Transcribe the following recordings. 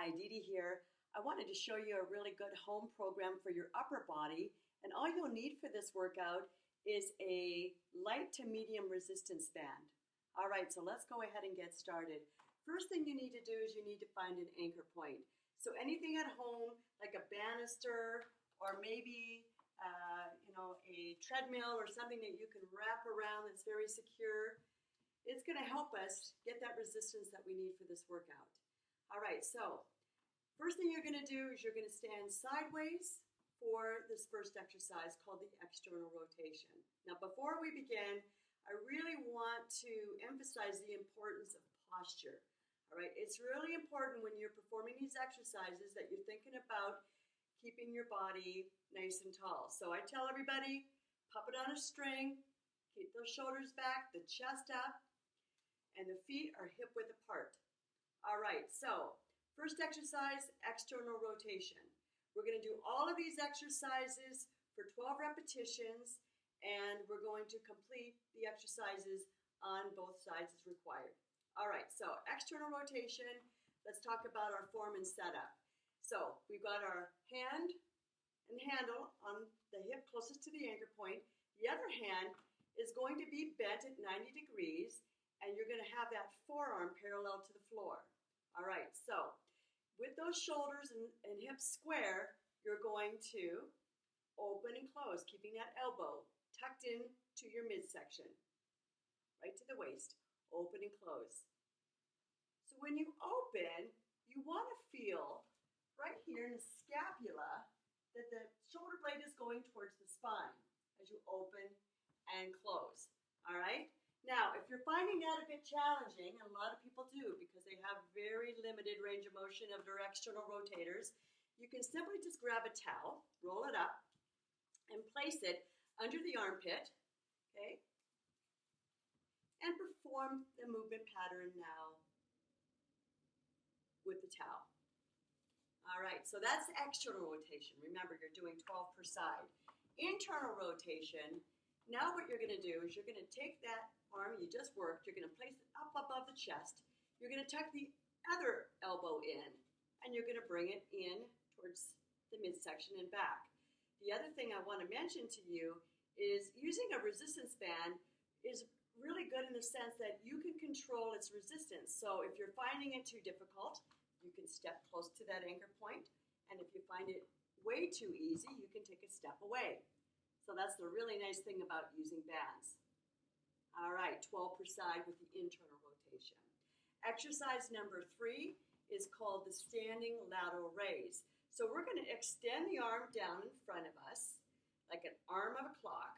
Hi, Dee Dee here. I wanted to show you a really good home program for your upper body, and all you'll need for this workout is a light to medium resistance band. All right, so let's go ahead and get started. First thing you need to do is you need to find an anchor point. So anything at home, like a banister or maybe a treadmill or something that you can wrap around that's very secure, it's going to help us get that resistance that we need for this workout. All right, so first thing you're going to do is you're going to stand sideways for this first exercise called the external rotation. Now, before we begin, I really want to emphasize the importance of posture. All right, it's really important when you're performing these exercises that you're thinking about keeping your body nice and tall. So I tell everybody, pop it on a string, keep those shoulders back, the chest up, and the feet are hip width apart. All right, so first exercise, external rotation. We're going to do all of these exercises for 12 repetitions, and we're going to complete the exercises on both sides as required. All right, so external rotation, let's talk about our form and setup. So we've got our hand and handle on the hip closest to the anchor point. The other hand is going to be bent at 90 degrees, and you're going to have that forearm parallel to the floor. All right, so with those shoulders and hips square, you're going to open and close, keeping that elbow tucked in to your midsection, right to the waist, open and close. So when you open, you want to feel right here in the scapula that the shoulder blade is going towards the spine as you open and close. All right? Now, if you're finding that a bit challenging, and a lot of people do because they have very limited range of motion of their external rotators, you can simply just grab a towel, roll it up, and place it under the armpit, okay? And perform the movement pattern now with the towel. All right, so that's external rotation. Remember, you're doing 12 per side. Internal rotation, now what you're going to do is you're going to take that arm you just worked, you're going to place it up above the chest, you're going to tuck the other elbow in, and you're going to bring it in towards the midsection and back. The other thing I want to mention to you is using a resistance band is really good in the sense that you can control its resistance. So if you're finding it too difficult, you can step close to that anchor point, and if you find it way too easy, you can take a step away. So that's the really nice thing about using bands. All right, 12 per side with the internal rotation. Exercise number 3 is called the standing lateral raise. So we're going to extend the arm down in front of us like an arm of a clock,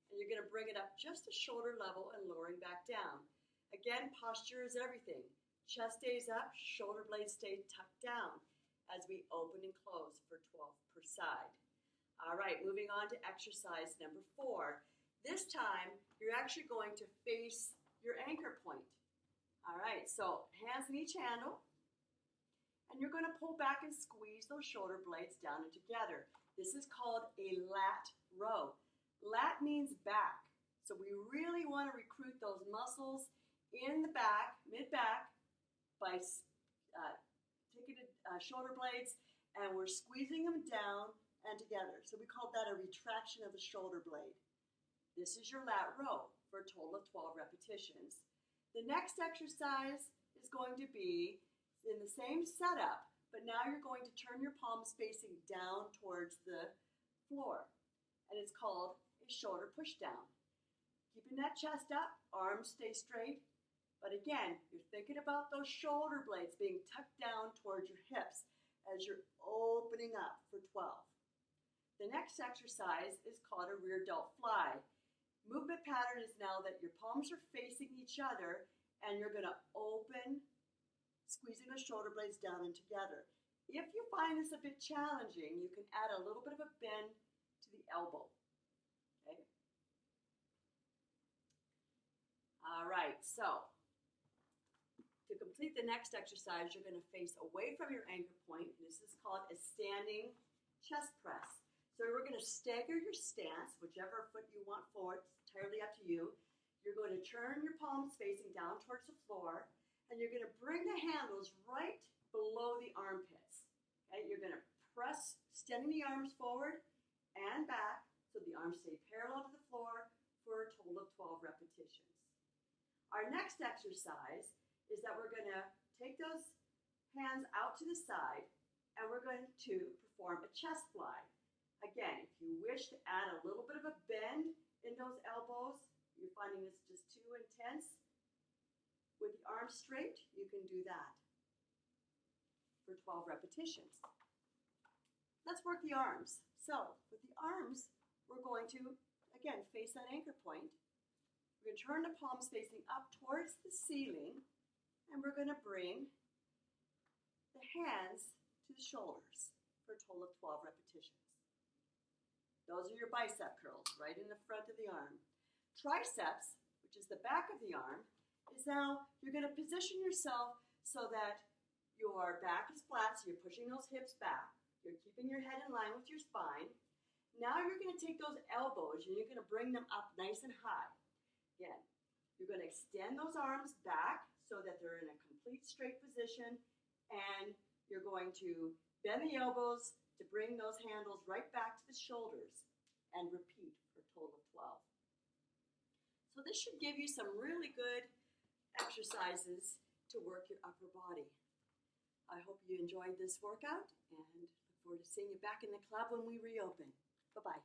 and you're going to bring it up just to shoulder level and lowering back down. Again, posture is everything. Chest stays up, shoulder blades stay tucked down as we open and close for 12 per side. All right, moving on to exercise number 4. This time, you're actually going to face your anchor point. All right, so hands in each handle, and you're going to pull back and squeeze those shoulder blades down and together. This is called a lat row. Lat means back, so we really want to recruit those muscles in the back, mid-back, by taking the shoulder blades, and we're squeezing them down and together. So we call that a retraction of the shoulder blade. This is your lat row for a total of 12 repetitions. The next exercise is going to be in the same setup, but now you're going to turn your palms facing down towards the floor, and it's called a shoulder push down. Keeping that chest up, arms stay straight, but again, you're thinking about those shoulder blades being tucked down towards your hips as you're opening up for 12. The next exercise is called a rear delt fly. Movement pattern is now that your palms are facing each other and you're going to open, squeezing the shoulder blades down and together. If you find this a bit challenging, you can add a little bit of a bend to the elbow. Okay? All right, so to complete the next exercise, you're going to face away from your anchor point. This is called a standing chest press. So we're going to stagger your stance, whichever foot you want forward. It's entirely up to you. You're going to turn your palms facing down towards the floor, and you're going to bring the handles right below the arm Okay, you're going to press, extending the arms forward and back so the arms stay parallel to the floor for a total of 12 repetitions. Our next exercise is that we're going to take those hands out to the side and we're going to perform a chest fly. Again, if you wish to add a little bit of a bend in those elbows, you're finding this just too intense, with the arms straight, you can do that for 12 repetitions. Let's work the arms. So, with the arms, we're going to, again, face that anchor point. We're going to turn the palms facing up towards the ceiling, and we're going to bring the hands to the shoulders for a total of 12 repetitions. Those are your bicep curls, right in the front of the arm. Triceps, which is the back of the arm, is now you're going to position yourself so that your back is flat, so you're pushing those hips back. You're keeping your head in line with your spine. Now you're going to take those elbows and you're going to bring them up nice and high. Again, you're going to extend those arms back so that they're in a complete straight position, and you're going to bend the elbows to bring those handles right back to the shoulders and repeat for a total of 12. So this should give you some really good exercises to work your upper body. I hope you enjoyed this workout and look forward to seeing you back in the club when we reopen. Bye-bye.